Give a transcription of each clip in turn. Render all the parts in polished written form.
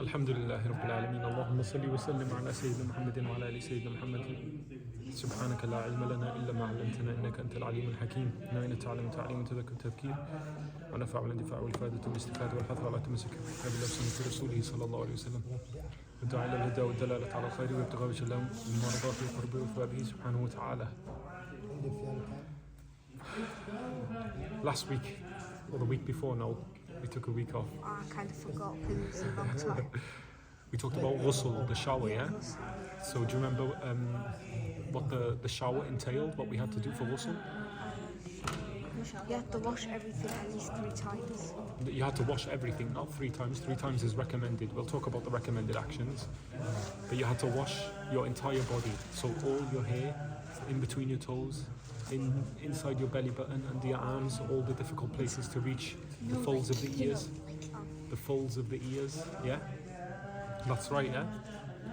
Alhamdulillahi Rabbil Alameen. Allahumma salli wa sallim ala Sayyidina Muhammadin wa ala ali Sayyidina Muhammadin. سبحانك لا علم لنا إلا ما علمتنا إنك أنت العليم الحكيم. نعين تعلم تعليم تذكر تذكير ونفع والاندفاع والفائدة والاستفادة والحث على تمسك بكتاب الله وسنة رسوله صلى الله عليه وسلم والدعاء إلى الهدى والدلالة على الخير وابتغاء وجه الله من مرضاته وقربه وثوابه سبحانه وتعالى. Last week, or the week before now, we took a week off. I kind of forgot because it was a long time. We talked about ghusl, the shower, yeah? So do you remember what the shower entailed, what we had to do for ghusl? You have to wash everything at least 3 times. You had to wash everything, not 3 times. 3 times is recommended. We'll talk about the recommended actions. But you had to wash your entire body. So all your hair, in between your toes, inside your belly button, under your arms, all the difficult places to reach, the folds of the ears. The folds of the ears, yeah? That's right, yeah?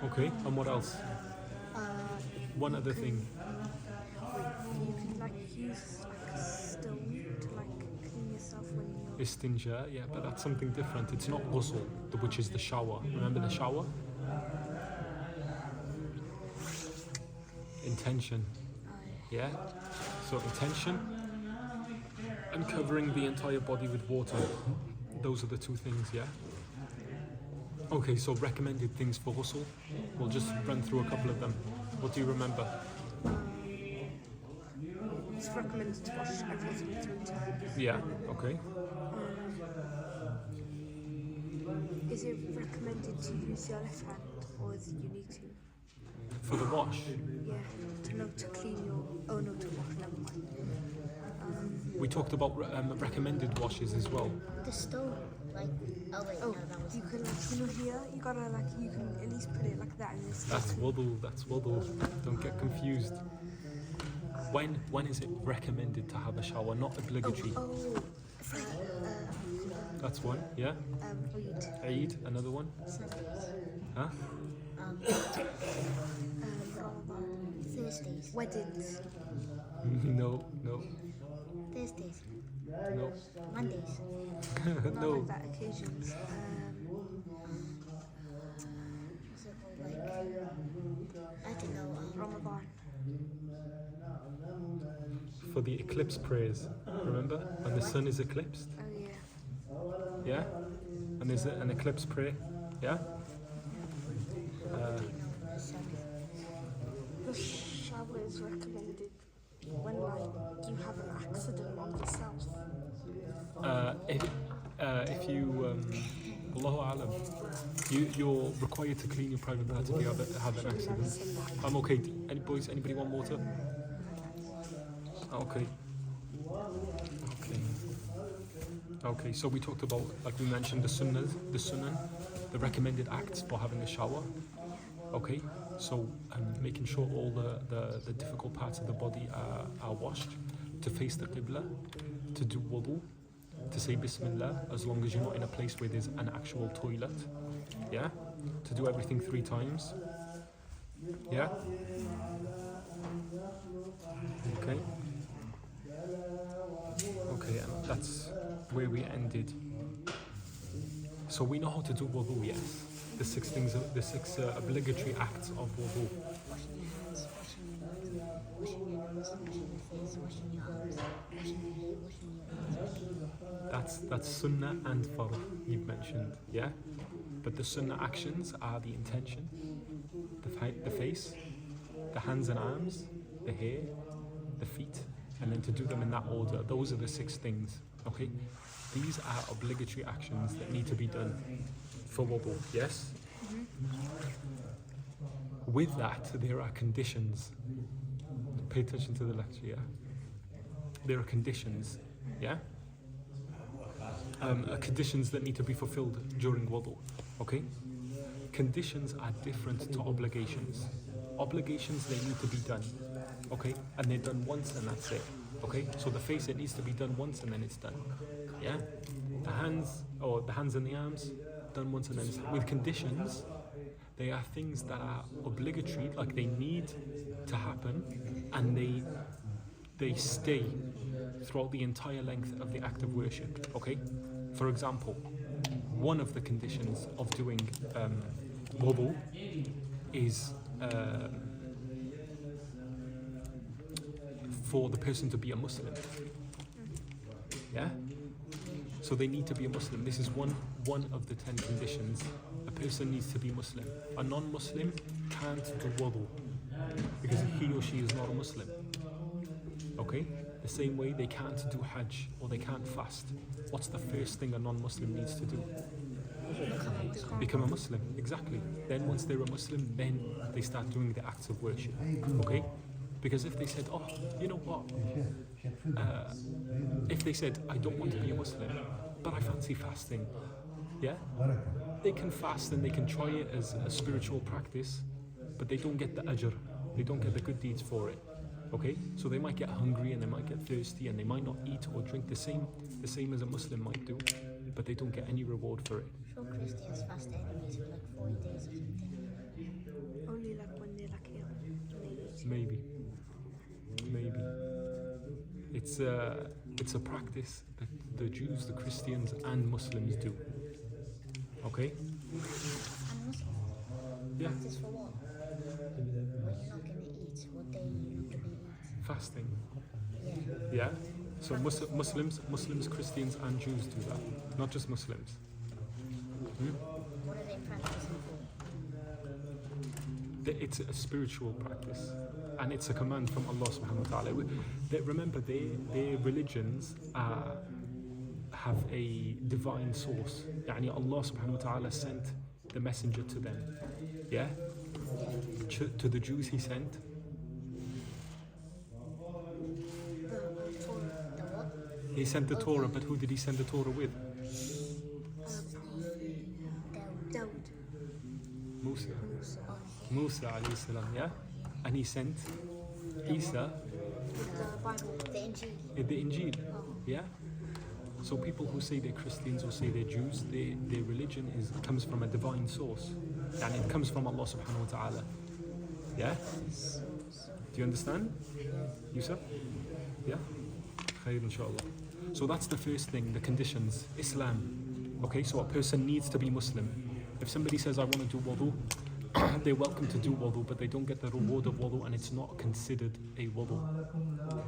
Okay, and what else? One other thing. You can like use like a stone to like clean yourself when you're... Istinja, yeah, but that's something different. It's not ghusl, which is the shower. Remember the shower? Intention. Yeah? So intention and covering the entire body with water. Those are the 2 things, yeah? Okay, so recommended things for ghusl. We'll just run through a couple of them. What do you remember? It's recommended to wash everything 3 times. Yeah, okay. Is it recommended to use your left hand or is it you need to? For the wash? Yeah, to clean your... Oh no, to wash, never mind. We talked about recommended washes as well. The stone, like, oh wait, Oh, no, that was... you can like, here, you gotta like, you can at least put it like that and it's... That's wudu. Don't get confused. When is it recommended to have a shower? Not obligatory. That's one, yeah? Eid, another one? Huh? Thursdays. Weddings. No. Thursdays. No. Mondays. Not No. like that occasions. What's it called, like, I don't know, Ramadan. For the eclipse prayers, remember? When the sun is eclipsed, Oh yeah. yeah? And there's an eclipse prayer, yeah? The shower is recommended when like you have an accident on yourself. If you, Allahu Alam, you're required to clean your private parts if you have an accident. I'm okay. Anybody want water? Okay, so we talked about, like we mentioned, the sunnah, the recommended acts for having a shower. Okay, so making sure all the difficult parts of the body are washed, to face the qibla, to do wudu, to say Bismillah, as long as you're not in a place where there's an actual toilet, yeah? To do everything 3 times, yeah? Okay, and that's where we ended. So we know how to do wudu, yes? The 6 things, the 6 obligatory acts of wudu. washing your hands, washing your nose, washing your face, washing your arms, washing your hair, washing your ears. That's sunnah and farz you've mentioned, yeah? But the sunnah actions are the intention, the face, the hands and arms, the hair, the feet, and then to do them in that order. Those are the 6 things, okay? These are obligatory actions that need to be done for wudu, yes? With that, there are conditions. Pay attention to the lecture, yeah? There are conditions, yeah? Conditions that need to be fulfilled during wudu, okay? Conditions are different to obligations. Obligations, they need to be done, okay? And they're done once and that's it, okay? So the face, it needs to be done once and then it's done, yeah? The hands and the arms, done once and then it's done. With conditions, they are things that are obligatory, like they need to happen, and they stay throughout the entire length of the act of worship, okay? For example, one of the conditions of doing wudu is for the person to be a Muslim. Yeah? So they need to be a Muslim. This is one of the 10 conditions. A person needs to be Muslim. A non-Muslim can't do wudu because he or she is not a Muslim. Okay? The same way they can't do Hajj or they can't fast. What's the first thing a non-Muslim needs to do? Become a Muslim. Exactly. Then once they're a Muslim, then they start doing the acts of worship. Okay? Because if they said, oh, you know what? If they said, I don't want to be a Muslim, but I fancy fasting, yeah? They can fast and they can try it as a spiritual practice, but they don't get the ajr. They don't get the good deeds for it. Okay? So they might get hungry and they might get thirsty and they might not eat or drink the same as a Muslim might do, but they don't get any reward for it. Sure, Christians fast anyways for like 40 days or something. Only like when they're like ill. Maybe. It's a practice that the Jews, the Christians, and Muslims do. Okay? And Muslims? Yeah. Practice for what? When you're not going to eat, what day are you not going to eat? Fasting. Yeah. Yeah? So Muslims, Christians, and Jews do that. Not just Muslims. What are they practicing for? It's a spiritual practice. And it's a command from Allah subhanahu wa ta'ala. Remember, their religions have a divine source. Yani Allah subhanahu wa ta'ala sent the messenger to them. Yeah? To the Jews he sent. The what? He sent the Torah, but who did he send the Torah with? Daud. Musa alayhi salam, yeah? And he sent Isa The Bible. The Injil. the Injil, yeah? So people who say they're Christians or say they're Jews, their religion comes from a divine source. And it comes from Allah subhanahu wa ta'ala. Yeah? Do you understand? Yusuf? Yeah? Khair inshallah. So that's the first thing, the conditions. Islam. Okay, so a person needs to be Muslim. If somebody says, I want to do wudu, they're welcome to do wudu, but they don't get the reward of wudu and it's not considered a wudu.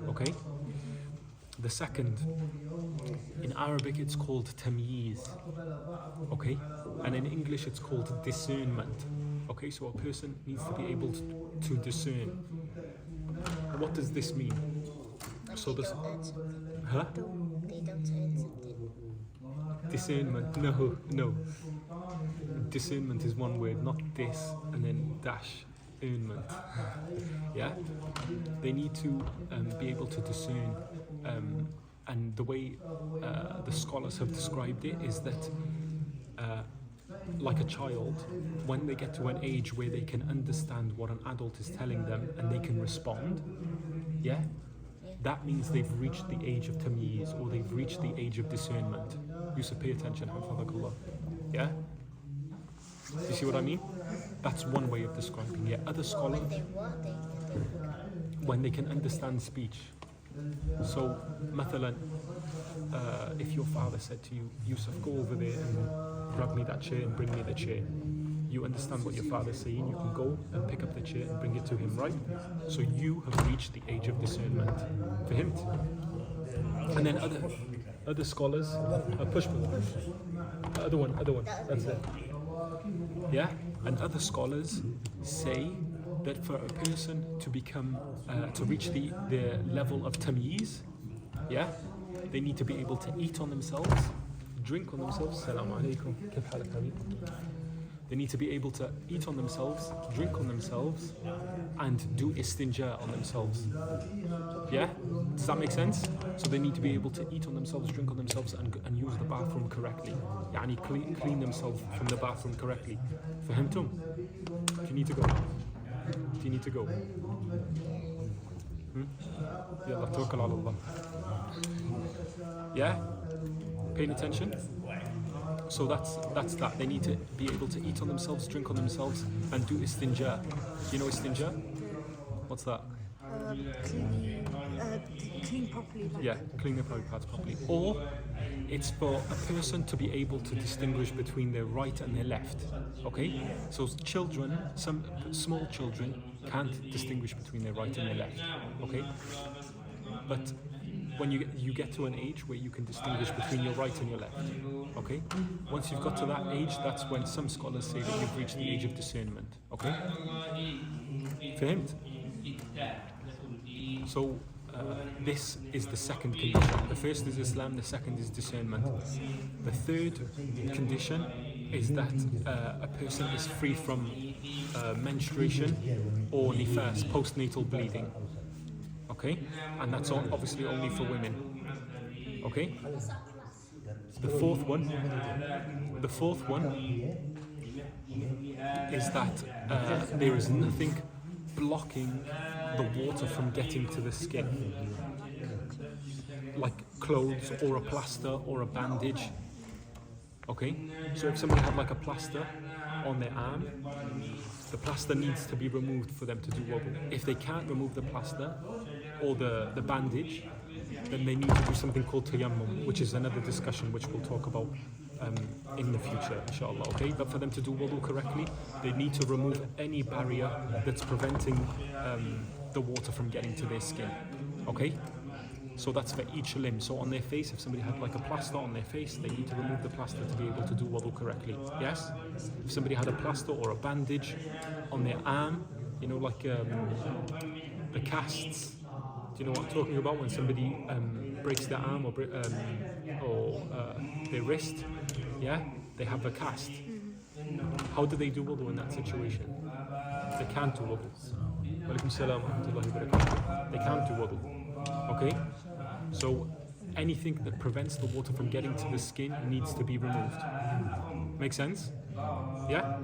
Okay? The second, in Arabic it's called tamyiz. Okay? And in English it's called discernment. Okay, so a person needs to be able to discern. What does this mean? So this, huh? They don't earn something. Discernment, no. Discernment is one word, not this and then dash earnment. Yeah? They need to be able to discern. And the way the scholars have described it is that like a child, when they get to an age where they can understand what an adult is telling them and they can respond, yeah? That means they've reached the age of tamyiz, or they've reached the age of discernment. You should pay attention, hafadhakallah. Yeah? You see what I mean? That's one way of describing it. Other scholars, When they what? when they can understand speech. So, mathalan, if your father said to you, Yusuf, go over there and grab me that chair and bring me the chair. You understand what your father's saying, you can go and pick up the chair and bring it to him, right? So you have reached the age of discernment. For him. And then other scholars, push me. Other one, that's it. Yeah? And other scholars say that for a person to become, to reach the level of tamyiz, yeah? They need to be able to eat on themselves, drink on themselves. Assalamu alaikum. Kif halak habib? They need to be able to eat on themselves, drink on themselves, and do istinja on themselves. Yeah? Does that make sense? So they need to be able to eat on themselves, drink on themselves, and use the bathroom correctly. Yani clean themselves from the bathroom correctly. Fahimtum? Do you need to go? Do you need to go? Yalla, tawakkal ala Allah. Yeah? Paying attention? So that's that. They need to be able to eat on themselves, drink on themselves, and do istinja. Do you know istinja? What's that? Cleaning clean properly. Like, Yeah, clean their private parts properly. Or it's for a person to be able to distinguish between their right and their left. Okay? So children, some small children can't distinguish between their right and their left. Okay? But when you get to an age where you can distinguish between your right and your left. Okay? Once you've got to that age, that's when some scholars say that you've reached the age of discernment. Okay? Fahmt? So this is the second condition. The first is Islam, the second is discernment. The third condition is that a person is free from menstruation or nifas, postnatal bleeding. Okay? And that's obviously only for women. Okay? The fourth one is that there is nothing blocking the water from getting to the skin, like clothes or a plaster or a bandage. Okay, so if somebody had like a plaster on their arm, the plaster needs to be removed for them to do wudu. If they can't remove the plaster or the bandage, then they need to do something called tayammum, which is another discussion which we'll talk about in the future, inshallah. Okay, but for them to do wudu correctly, they need to remove any barrier that's preventing the water from getting to their skin. Okay, so that's for each limb. So on their face, if somebody had like a plaster on their face, they need to remove the plaster to be able to do wudu correctly. Yes, if somebody had a plaster or a bandage on their arm, you know, like the casts. Do you know what I'm talking about? When somebody breaks their arm or their wrist, yeah, they have a cast. How do they do wudu in that situation? They can't do wudu. Walaikum salam wa rahmatullahi wa barakatuh. They can't do wudu. Okay? So anything that prevents the water from getting to the skin needs to be removed. Make sense? Yeah?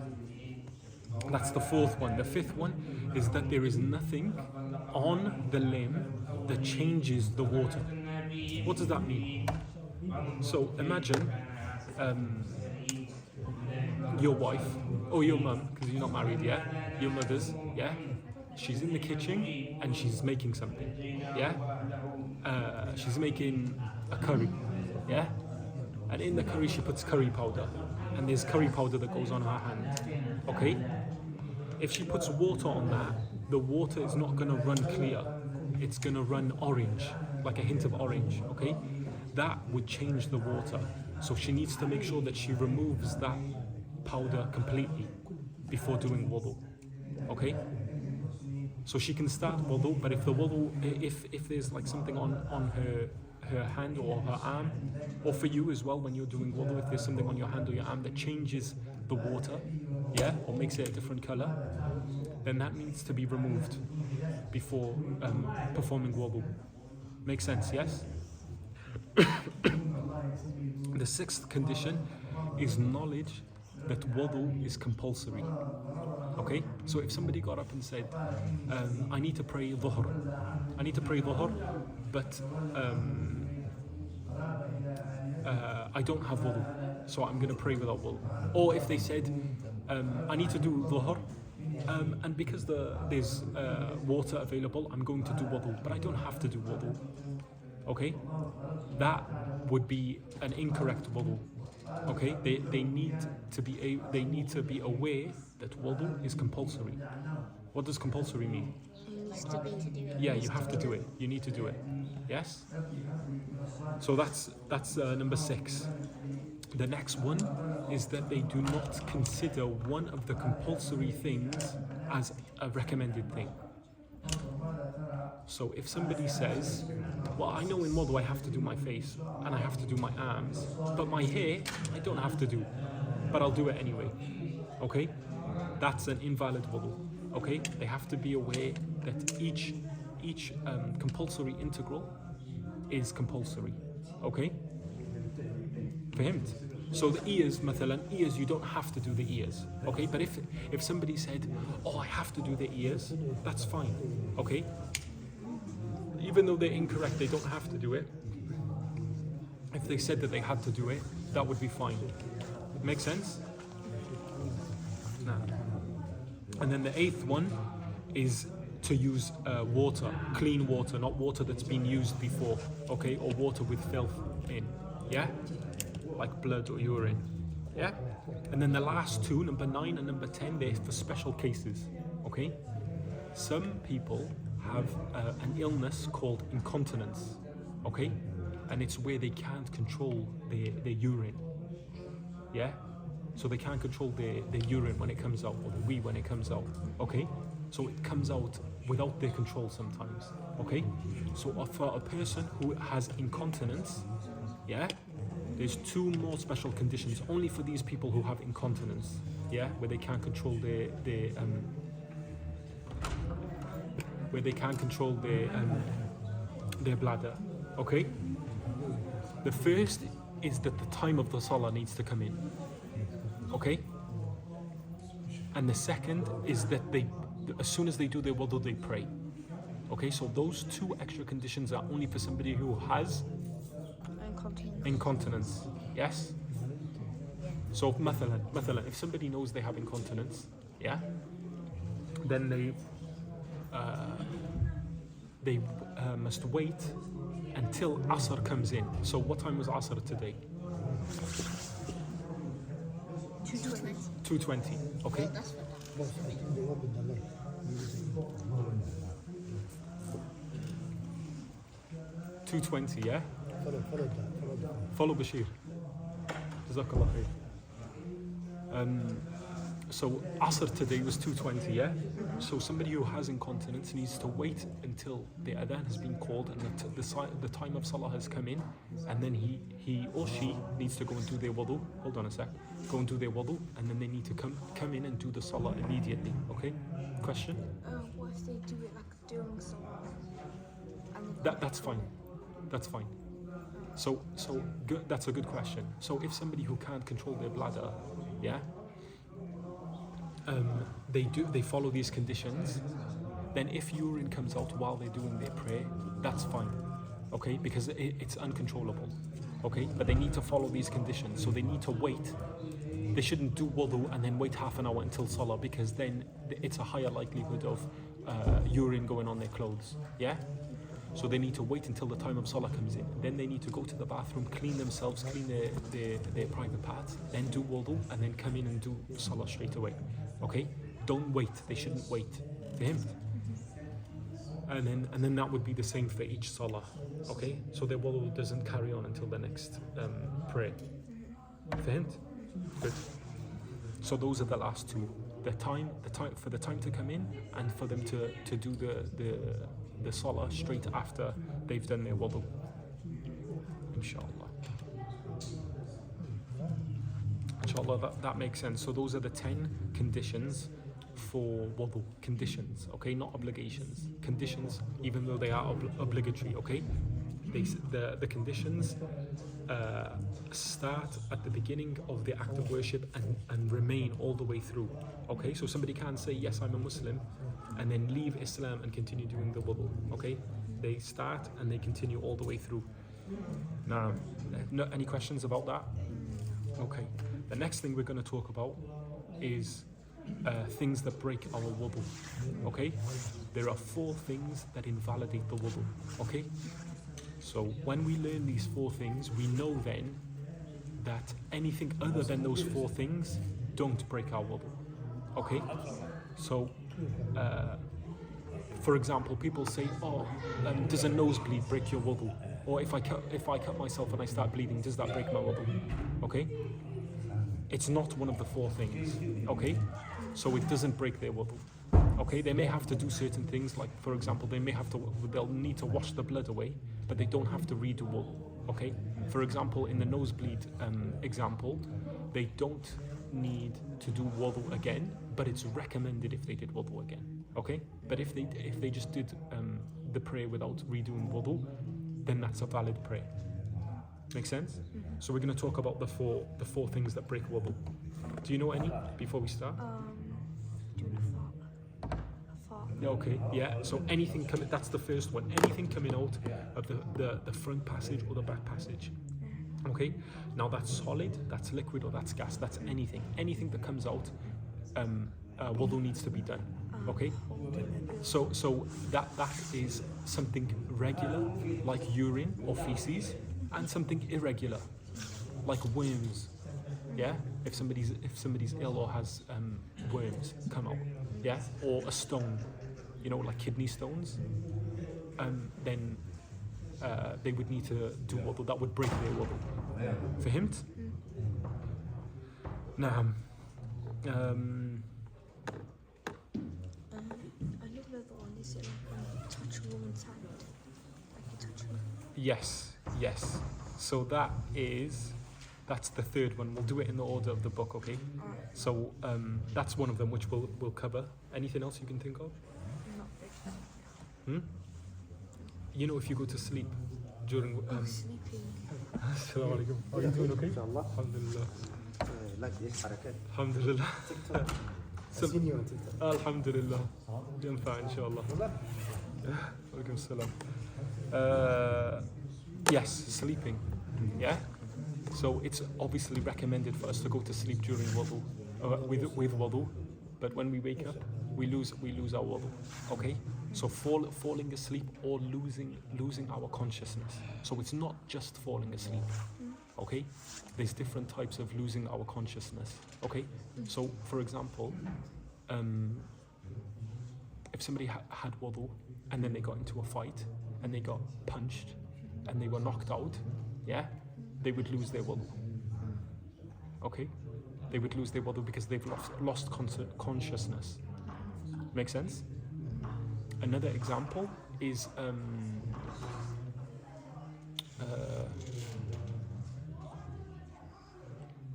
That's the fourth one. The fifth one is that there is nothing on the limb that changes the water. What does that mean? So imagine your wife or your mum, because you're not married yet, your mother's, yeah? She's in the kitchen and she's making something, yeah? She's making a curry, yeah? And in the curry she puts curry powder, and there's curry powder that goes on her hand, okay? If she puts water on that, the water is not going to run clear. It's going to run orange, like a hint of orange, okay? That would change the water. So she needs to make sure that she removes that powder completely before doing wudu, okay? So she can start wudu, but if the wudu, if there's like something on her hand or her arm, or for you as well when you're doing wudu, if there's something on your hand or your arm that changes the water, yeah, or makes it a different color, then that needs to be removed before performing wudu. Makes sense, yes? The sixth condition is knowledge that wudu is compulsory. Okay? So if somebody got up and said, I need to pray dhuhr, but I don't have wudu, so I'm going to pray without wudu. Or if they said, I need to do dhuhr, and because there's water available, I'm going to do wudu, but I don't have to do wudu. Okay? That would be an incorrect wudu. Okay? They need to be aware that wudu is compulsory. What does compulsory mean? To do it. Yeah, you have to do it. You need to do it. Yes? So that's number 6. The next one is that they do not consider one of the compulsory things as a recommended thing. So if somebody says, well, I know in wudu I have to do my face and I have to do my arms, but my hair I don't have to do, but I'll do it anyway. Okay? That's an invalid wudu. Okay? They have to be aware that each compulsory integral is compulsory. Okay? Fahmt? So the ears, mathalan, ears, you don't have to do the ears. Okay? But if somebody said, oh, I have to do the ears, that's fine. Okay? Even though they're incorrect, they don't have to do it. If they said that they had to do it, that would be fine. Make sense? No. And then the 8th one is to use water, clean water, not water that's been used before, okay, or water with filth in, yeah, like blood or urine, yeah. And then the last two, number 9 and number 10, they're for special cases, okay. Some people have an illness called incontinence, okay, and it's where they can't control their urine, yeah. So they can't control their urine when it comes out, or the wee when it comes out, okay? So it comes out without their control sometimes, okay? So for a person who has incontinence, yeah, there's 2 more special conditions only for these people who have incontinence, yeah, where they can't control their bladder, okay? The first is that the time of the salah needs to come in. Okay? And the second is that as soon as they do their wudu, they pray. Okay, so those 2 extra conditions are only for somebody who has incontinence. Yes? So, mathalan, if somebody knows they have incontinence, yeah, then they must wait until Asr comes in. So what time was Asr today? 2:20. Okay. That's what that 2:20, yeah? Follow that. Follow Bashir. Jazakallah khair. So Asr today was 2:20, yeah? So somebody who has incontinence needs to wait until the adhan has been called and the time of salah has come in, and then he or she needs to go and do their wudu. Hold on a sec. Go and do their wudu, and then they need to come in and do the salah immediately. Okay? Question? What if they do it like during salah? That's fine. That's fine. So good, that's a good question. So if somebody who can't control their bladder, yeah, they follow these conditions, then if urine comes out while they're doing their prayer, that's fine, okay, because it's uncontrollable, okay, but they need to follow these conditions, so they need to wait. They shouldn't do wudu and then wait half an hour until salah, because then it's a higher likelihood of urine going on their clothes, yeah. So they need to wait until the time of salah comes in. Then they need to go to the bathroom, clean themselves, clean their private parts, then do wudu, and then come in and do salah straight away. Okay? Don't wait. They shouldn't wait. Fahmt? And then that would be the same for each salah. Okay? So their wudu doesn't carry on until the next prayer. Fahmt? Good. So those are the last 2. The time for the time to come in, and for them to do the salah straight after they've done their wudu. Inshallah. Inshallah, that makes sense. So those are the 10 conditions for wudu. Conditions, okay? Not obligations. Conditions, even though they are obligatory, okay? The conditions start at the beginning of the act of worship and remain all the way through, okay? So somebody can't say, yes, I'm a Muslim, and then leave Islam and continue doing the wudu, okay? They start and they continue all the way through. Now, any questions about that? Okay. The next thing we're going to talk about is things that break our wudu, okay? There are 4 things that invalidate the wudu, okay? So when we learn these 4 things, we know then that anything other than those 4 things don't break our wudu, okay? So, for example, people say, does a nosebleed break your wudu? Or if I cut myself and I start bleeding, does that break my wudu? Okay? It's not one of the 4 things, okay? So it doesn't break their wudu. Okay, they may have to do certain things, like for example, they'll need to wash the blood away, but they don't have to redo wudu. Okay, for example, in the nosebleed example, they don't need to do wudu again, but it's recommended if they did wudu again. Okay, but if they just did the prayer without redoing wudu, then that's a valid prayer. Make sense? So we're going to talk about the four things that break wudu. Do you know any before we start? Doing a fart. Yeah, okay, yeah. So anything coming, that's the first one. Anything coming out of the front passage or the back passage. Okay. Now that's solid, that's liquid, or that's gas. That's anything. Anything that comes out wudu needs to be done. Okay? So that is something regular, like urine or feces, and something irregular, like worms. Yeah? If somebody's ill or has worms come out, yeah? Or a stone, you know, like kidney stones, then they would need to do wudu. That would break their wudu. فهمت؟ نعم. Another one is it like when you touch a woman's hand, like you touch her. Yes. So that's the third one. We'll do it in the order of the book, okay? Alright, So that's one of them which we'll cover. Anything else you can think of? not big. Hmm? You know, if you go to sleep during Sleeping. Assalamu alaikum. How are you doing? Okay? Inshallah. Alhamdulillah. Like this حركات. Alhamdulillah. I've seen you on TikTok. Alhamdulillah. ينفع إن شاء الله. عليكم السلام. Yes, sleeping. Yeah. So it's obviously recommended for us to go to sleep during wudu, with wudu, but when we wake up, we lose our wudu. Okay. So falling asleep or losing our consciousness. So it's not just falling asleep. Okay. There's different types of losing our consciousness. Okay. So for example, if somebody had wudu and then they got into a fight and they got punched and they were knocked out, yeah, they would lose their wudu. Okay? They would lose their wudu because they've lost consciousness. Make sense? Another example is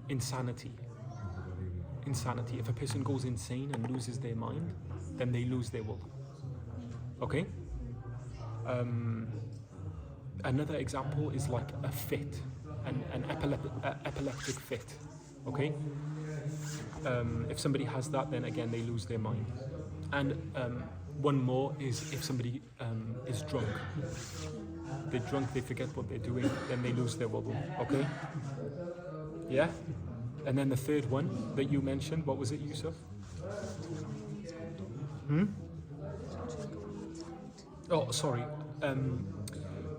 insanity. Insanity. If a person goes insane and loses their mind, then they lose their wudu. Okay? Another example is like a fit, an epileptic fit. Okay? If somebody has that, then again they lose their mind. And one more is if somebody is drunk. They're drunk, they forget what they're doing, then they lose their wudu. Okay? Yeah? And then the third one that you mentioned, what was it, Yusuf? Oh, sorry.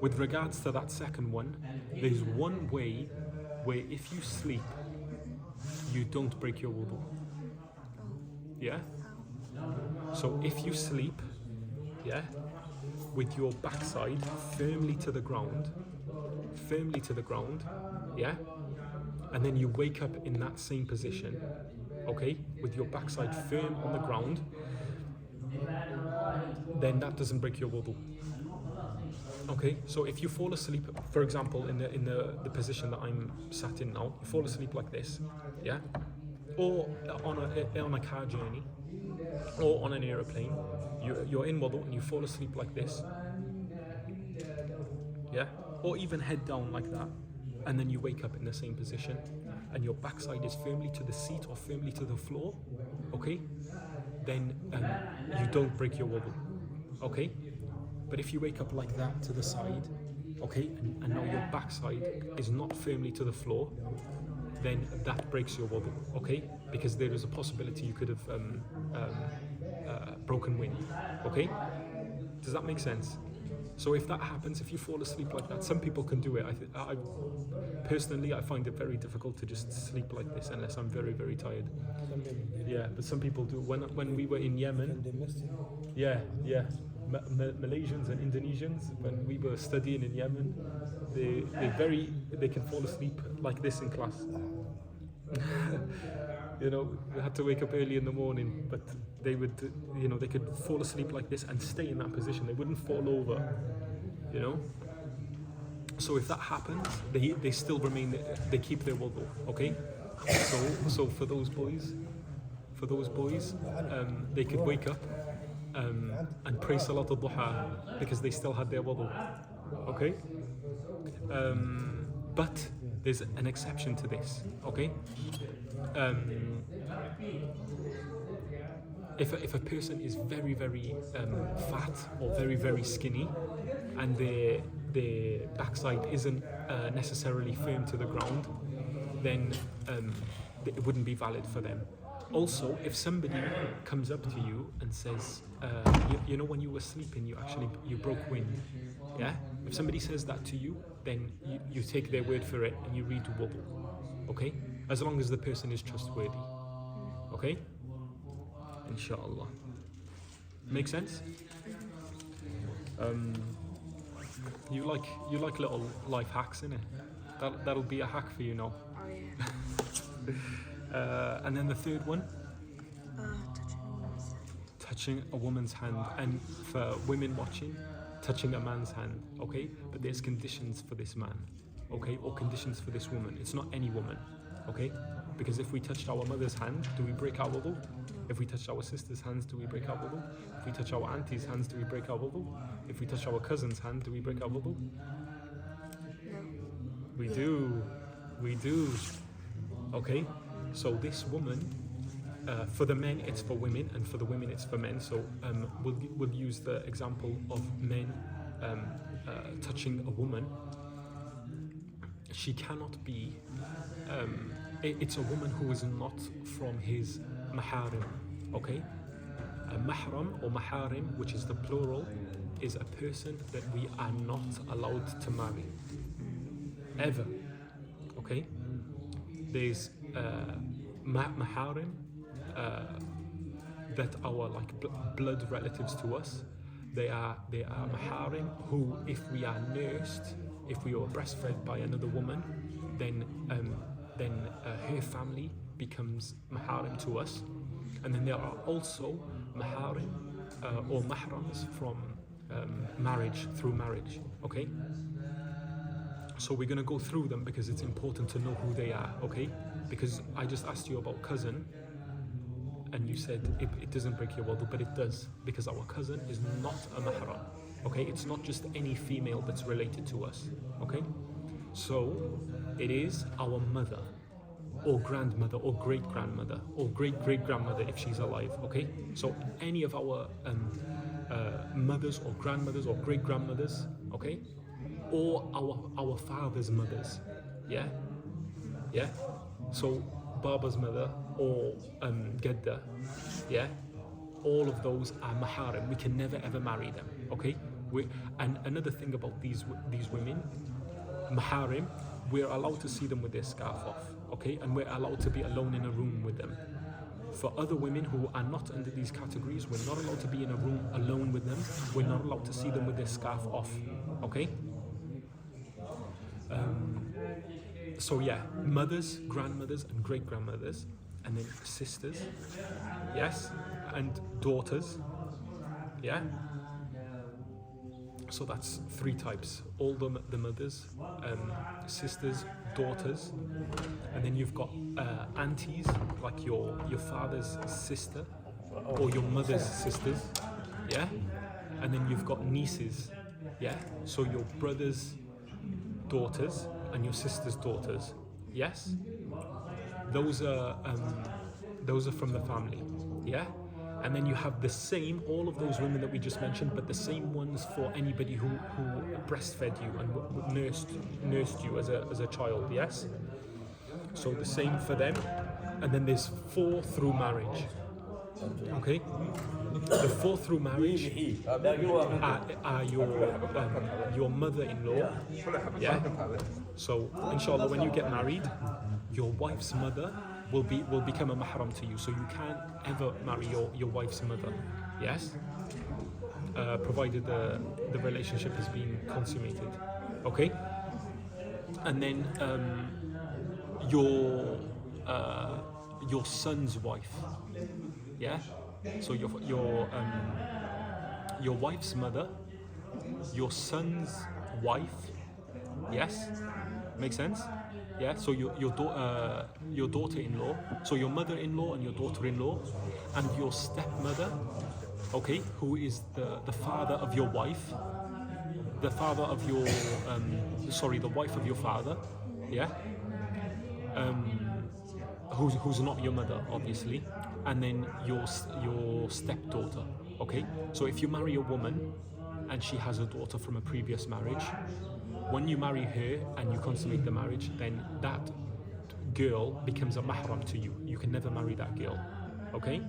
With regards to that second one, there's one way where if you sleep, you don't break your wudu. Yeah? So if you sleep, yeah, with your backside firmly to the ground, yeah, and then you wake up in that same position, okay, with your backside firm on the ground, then that doesn't break your wudu. Okay, so if you fall asleep, for example, in the position that I'm sat in now, you fall asleep like this, yeah, or on a car journey, or on an aeroplane, you're in wudu and you fall asleep like this, yeah, or even head down like that, and then you wake up in the same position, and your backside is firmly to the seat or firmly to the floor, okay, then you don't break your wudu, okay. But if you wake up like that to the side, okay, and now your backside is not firmly to the floor, then that breaks your wudu, okay? Because there is a possibility you could have broken wind, okay? Does that make sense? So if that happens, if you fall asleep like that, some people can do it. I personally, I find it very difficult to just sleep like this unless I'm very, very tired. Yeah, but some people do. When we were in Yemen, yeah. Malaysians and Indonesians, when we were studying in Yemen, they can fall asleep like this in class. You know, we had to wake up early in the morning, but they would, you know, they could fall asleep like this and stay in that position. They wouldn't fall over, you know. So if that happens, they still remain, they keep their wudu, okay? So for those boys, they could wake up and pray Salat al-Duha because they still had their wudu, okay? But there's an exception to this, okay? If a person is very, very fat or very, very skinny and their backside isn't necessarily firm to the ground, then it wouldn't be valid for them. Also, if somebody comes up to you and says, you know, when you were sleeping, you broke wind, yeah? If somebody says that to you, then you take their word for it and you read wudu, okay? As long as the person is trustworthy, okay? Inshallah. Make sense? You like little life hacks, innit? That'll be a hack for you now. Oh yeah. And then the third one, Touching a woman's hand. touching a woman's hand, and for women watching, touching a man's hand, okay? But there's conditions for this man, okay? Or conditions for this woman. It's not any woman, okay? Because if we touched our mother's hand, do we break our wudu? If we touch our sister's hands, do we break our wudu? If we touch our auntie's hands, do we break our wudu? If we touch our cousin's hand, do we break our wudu? No. We do. Okay, so this woman, for the men it's for women, and for the women it's for men. So we'll use the example of men touching a woman. She cannot be, it's a woman who is not from his maharim, okay? A mahram or maharim, which is the plural, is a person that we are not allowed to marry, ever, okay? There's maharim that are like blood relatives to us. They are maharim who, if we are nursed, if we are breastfed by another woman, then her family becomes maharim to us. And then there are also maharim or mahrams from marriage, through marriage, okay? So we're going to go through them because it's important to know who they are, okay? Because I just asked you about cousin and you said it doesn't break your wudu, but it does, because our cousin is not a mahram, okay? It's not just any female that's related to us, okay? So it is our mother or grandmother or great-grandmother or great-great-grandmother if she's alive, okay? So any of our mothers or grandmothers or great-grandmothers, okay? Or our father's mothers, yeah? Yeah? So Baba's mother or Gedda, yeah? All of those are maharim. We can never ever marry them, okay? And another thing about these women, maharim, we're allowed to see them with their scarf off, okay? And we're allowed to be alone in a room with them. For other women who are not under these categories, we're not allowed to be in a room alone with them. We're not allowed to see them with their scarf off, okay? So yeah, mothers, grandmothers and great-grandmothers, and then sisters, yes, and daughters, yeah? So that's 3 types, all the mothers, sisters, daughters, and then you've got aunties, like your father's sister, or your mother's sisters, yeah? And then you've got nieces, yeah? So your brother's daughters and your sister's daughters, yes? Those are from the family, yeah? And then you have the same, all of those women that we just mentioned, but the same ones for anybody who breastfed you and nursed you as a child, yes? So the same for them. And then there's 4 through marriage, okay? The 4 through marriage are your mother-in-law, yeah? So inshallah, when you get married, your wife's mother will become a mahram to you. So you can't ever marry your wife's mother, yes? Provided the relationship has been consummated, okay? And then your son's wife, yeah? So your wife's mother, your son's wife, yes? Make sense? Yeah, so your daughter-in-law, so your mother-in-law and your daughter-in-law, and your stepmother, okay, who is the father of your wife, the father of your, the wife of your father, yeah, who's not your mother, obviously, and then your stepdaughter, okay. So if you marry a woman and she has a daughter from a previous marriage, when you marry her and you consummate the marriage, then girl becomes a mahram to you. You can never marry that girl. Okay?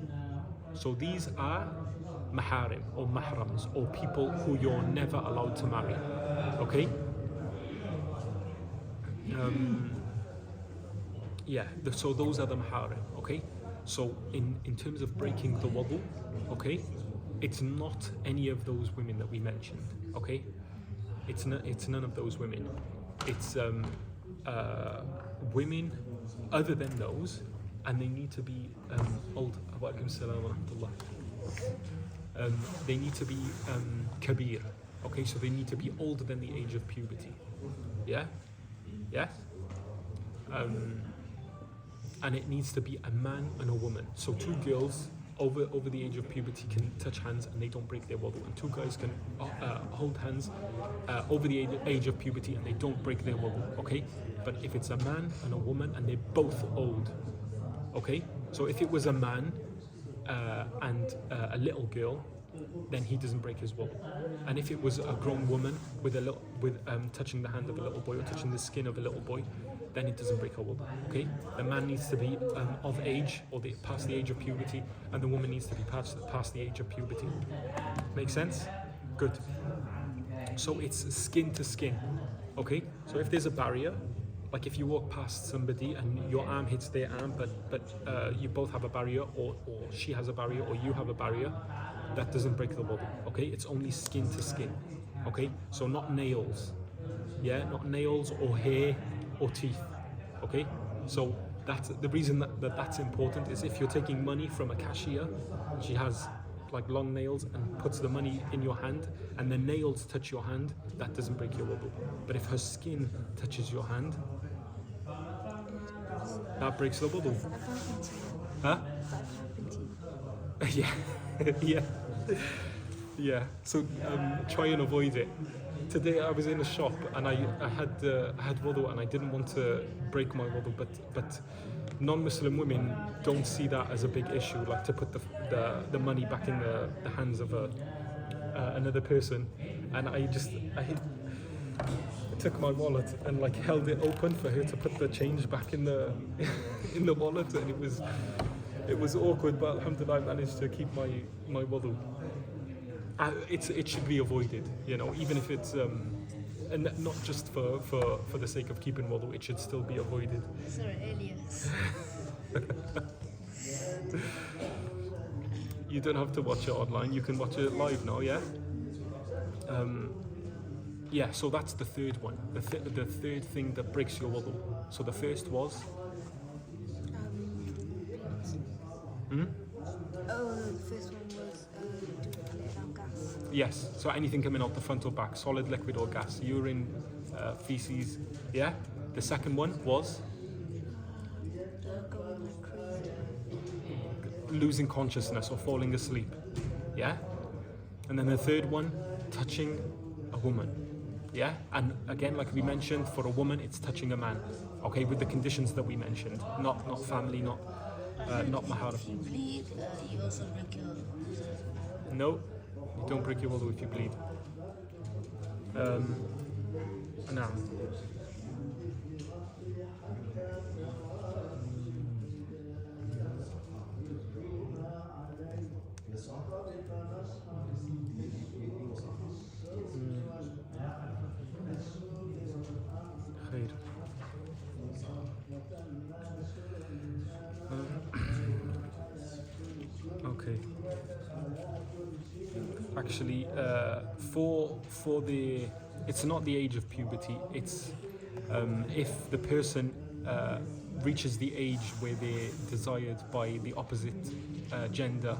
So these are maharim or mahrams or people who you're never allowed to marry. Okay? So those are the maharim. Okay? So in terms of breaking the wudu, okay, it's not any of those women that we mentioned. Okay? It's none of those women. It's women other than those, and they need to be old. They need to be kabir. Okay, so they need to be older than the age of puberty. Yeah? Yes? And it needs to be a man and a woman. So two girls over the age of puberty can touch hands and they don't break their wudu, and two guys can hold hands over the age of puberty and they don't break their wudu. Okay, but if it's a man and a woman and they're both old, okay, so if it was a man and a little girl, then he doesn't break his wudu. And if it was a grown woman with touching the hand of a little boy or touching the skin of a little boy, then it doesn't break her wudu. Okay, the man needs to be of age or past the age of puberty, and the woman needs to be past the age of puberty. Make sense? Good. So it's skin to skin. Okay, so if there's a barrier, like if you walk past somebody and your arm hits their arm, but you both have a barrier, or she has a barrier, or you have a barrier, that doesn't break the wudu. Okay, it's only skin to skin. Okay, so not nails. Yeah, not nails or hair or teeth. Okay, so that's the reason that's important. Is if you're taking money from a cashier, she has like long nails and puts the money in your hand, and the nails touch your hand, that doesn't break your wudu. But if her skin touches your hand, that breaks the wudu. Huh? Yeah. So try and avoid it. Today I was in a shop and I had wudu and I didn't want to break my wudu, but non-Muslim women don't see that as a big issue, like to put the money back in the hands of another person. And I took my wallet and like held it open for her to put the change back in the in the wallet, and it was awkward, but alhamdulillah I managed to keep my wudu. It should be avoided, you know, even if it's and not just for the sake of keeping wudu, it should still be avoided. Sorry, Elias. You don't have to watch it online, you can watch it live now, yeah? So that's the third one, the third thing that breaks your wudu. So the first was? The first one was do it gas. Yes, so anything coming out the front or back, solid, liquid or gas, urine, feces, yeah? The second one was? Going like crazy. Losing consciousness or falling asleep, yeah? And then the third one, touching a woman, yeah? And again, like we mentioned, for a woman, it's touching a man, okay? With the conditions that we mentioned, not family, not mahar. If you bleed, you also break your... No, you don't break your wudu if you bleed. Now. Okay. Actually, for the, it's not the age of puberty. It's if the person reaches the age where they're desired by the opposite gender,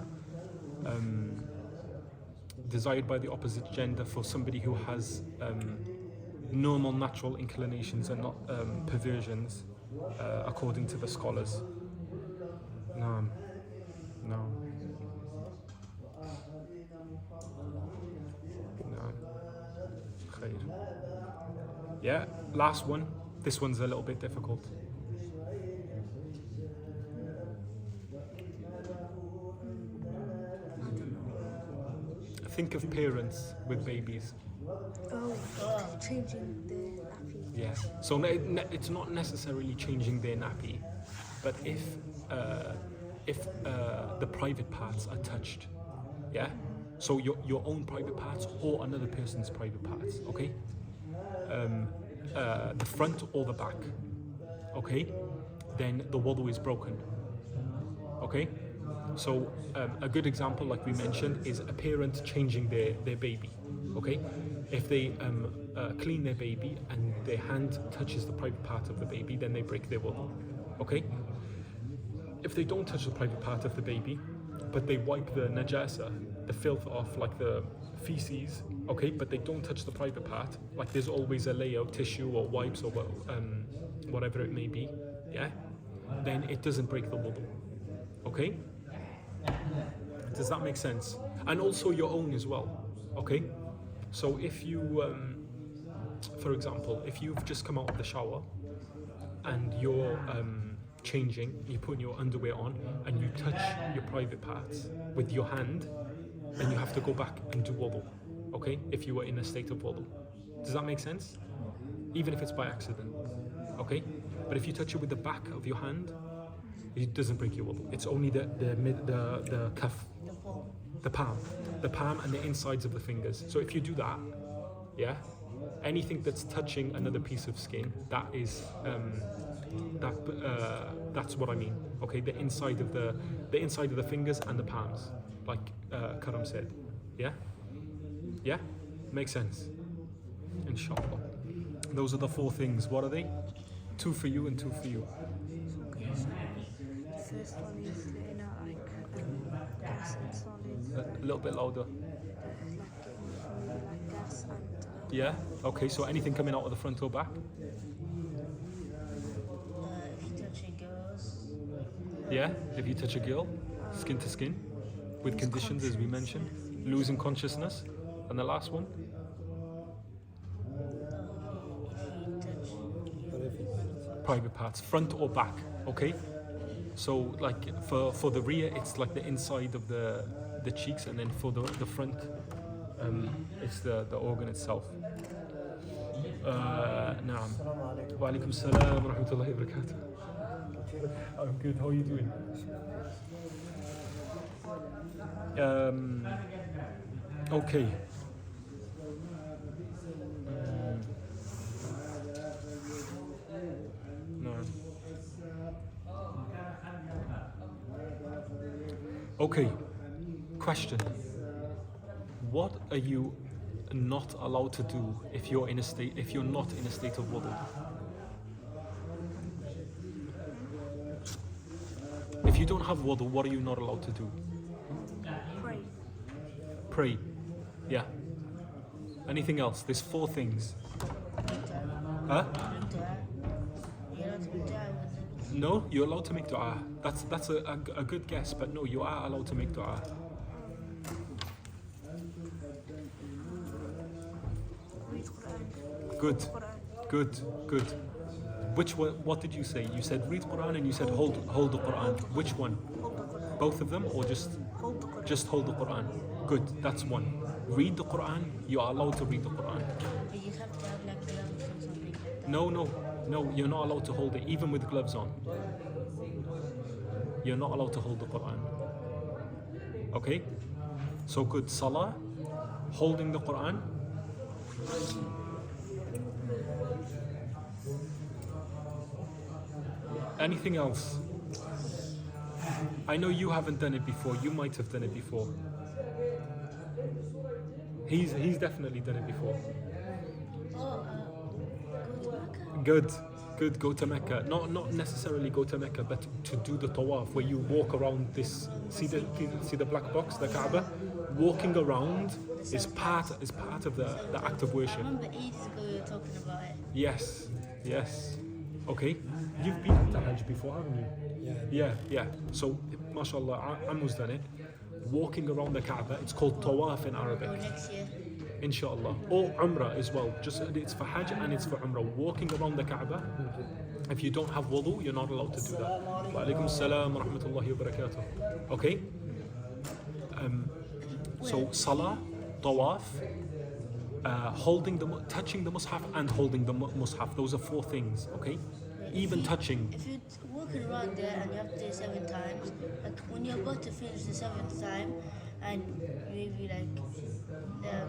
for somebody who has normal, natural inclinations and not perversions, according to the scholars. No. Khair. Yeah, last one. This one's a little bit difficult. Think of parents with babies. Changing the nappy. Yeah. So it's not necessarily changing their nappy, but if the private parts are touched, yeah. So your own private parts or another person's private parts, okay. The front or the back, okay. Then the wudu is broken, okay. So a good example, like we mentioned, is a parent changing their baby, okay. If they clean their baby and their hand touches the private part of the baby, then they break their wudu, okay. If they don't touch the private part of the baby, but they wipe the najasa, the filth off, like the feces, okay, but they don't touch the private part, like there's always a layer of tissue or wipes or whatever it may be, yeah, then it doesn't break the wudu, okay. Does that make sense? And also your own as well, okay. So if you, for example, if you've just come out of the shower and you're changing, you're putting your underwear on and you touch your private parts with your hand, then you have to go back and do wudu, okay? If you were in a state of wudu. Does that make sense? Even if it's by accident, okay? But if you touch it with the back of your hand, it doesn't break your wudu. It's only the cuff, the palm and the insides of the fingers. So if you do that, yeah, anything that's touching another piece of skin, that is that's what I mean. Okay, the inside of the fingers and the palms, like Karam said. Yeah, makes sense. Inshallah. Those are the 4 things. What are they? 2 for you and 2 for you. Okay, so the first one is letting out like gas and solids. A little bit louder. Like gas and Yeah. Okay. So anything coming out of the front or back? If you touch a girl's, Yeah. If you touch a girl, skin to skin, with conditions as we mentioned, losing consciousness, and the last one. Private parts, front or back, okay? So like for the rear, it's like the inside of the cheeks, and then for the front, it's the organ itself. Naam. Wa alaikum salam wa rahmatullahi wa barakatuh. I'm good, how are you doing? Okay. No. Okay. Question. What are you not allowed to do if you're not in a state of wudu? If you don't have wudu, what are you not allowed to do? pray. Pray. Yeah. Anything else? There's 4 things. Huh? No, you're allowed to make dua. That's a good guess, but no, you are allowed to make dua. Read Quran. Good, Quran. good. Which one? What did you say? You said read Quran and you said hold the Quran. Which one? Hold the Quran. Both of them, or just Hold the Quran. just hold the Quran? Good. That's one. Read the Quran. You are allowed to read the Quran. but you have to have like gloves or something like that. No. You're not allowed to hold it, even with gloves on. You're not allowed to hold the Quran. Okay? So good. Salah, holding the Quran. Anything else? I know you haven't done it before. You might have done it before. He's definitely done it before. Go to Mecca. Good. Go to Mecca. Not necessarily go to Mecca, but to do the tawaf, where you walk around this. See the black box, the Kaaba. Walking around is part of the act of I worship. remember ages ago you were talking about it. Yes. Okay. You've been to Hajj before, haven't you? Yeah. So, mashallah, Ammu's done it. Walking around the Kaaba, it's called tawaf in Arabic. Or next year. Inshallah. Or Umrah as well. Just it's for Hajj and it's for Umrah. Walking around the Kaaba. If you don't have wudu, you're not allowed to do that. Wa alaikum salam wa rahmatullahi wa barakatuh. Okay? So Salah, Tawaf, touching the mushaf and holding the mushaf. Those are 4 things, okay? Even touching. If you're walking around there and you have to do it 7 times, like when you're about to finish the 7th time and maybe like the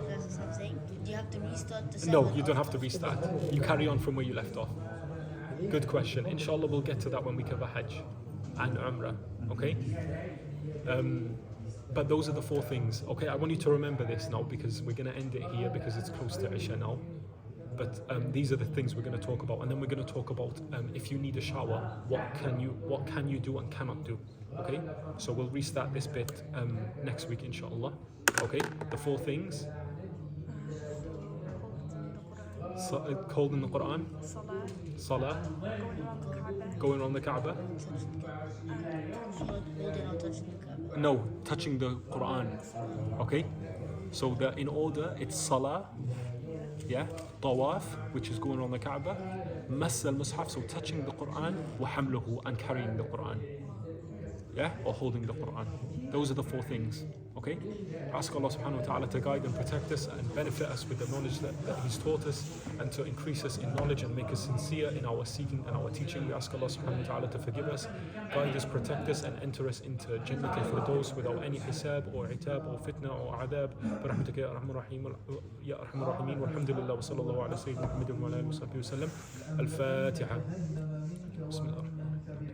verse or something, do you have to restart the 7th? No, you don't have to restart. You carry on from where you left off. Good question. Inshallah, we'll get to that when we cover Hajj and Umrah, okay? But those are the 4 things. Okay, I want you to remember this now because we're going to end it here because it's close to Isha now. But these are the things we're going to talk about, and then we're going to talk about if you need a shower, what can you do and cannot do. Okay, so we'll restart this bit next week, inshallah. Okay, the 4 things. Called in the Quran. Salah. Going around the Kaaba. Holding or touching the Kaaba. No, touching the Quran. Okay, so in order it's Salah. Yeah, Tawaf, which is going around the Kaaba, Mass al-Mushaf, so touching the Quran, wa hamluhu, and carrying the Quran. Yeah, or holding the Quran. Those are the 4 things. Okay? Ask Allah subhanahu wa ta'ala to guide and protect us and benefit us with the knowledge that He's taught us, and to increase us in knowledge and make us sincere in our seeking and our teaching. We ask Allah subhanahu wa ta'ala to forgive us, guide us, protect us, and enter us into Jannat al-Firdaus without any hisab or itab or fitna or adab. برحمتك يا أرحم الراحمين يا أرحم الراحمين والحمد لله وصلى الله على سيدنا محمد وعلى آله وصحبه وسلم. الفاتحة. بسم الله.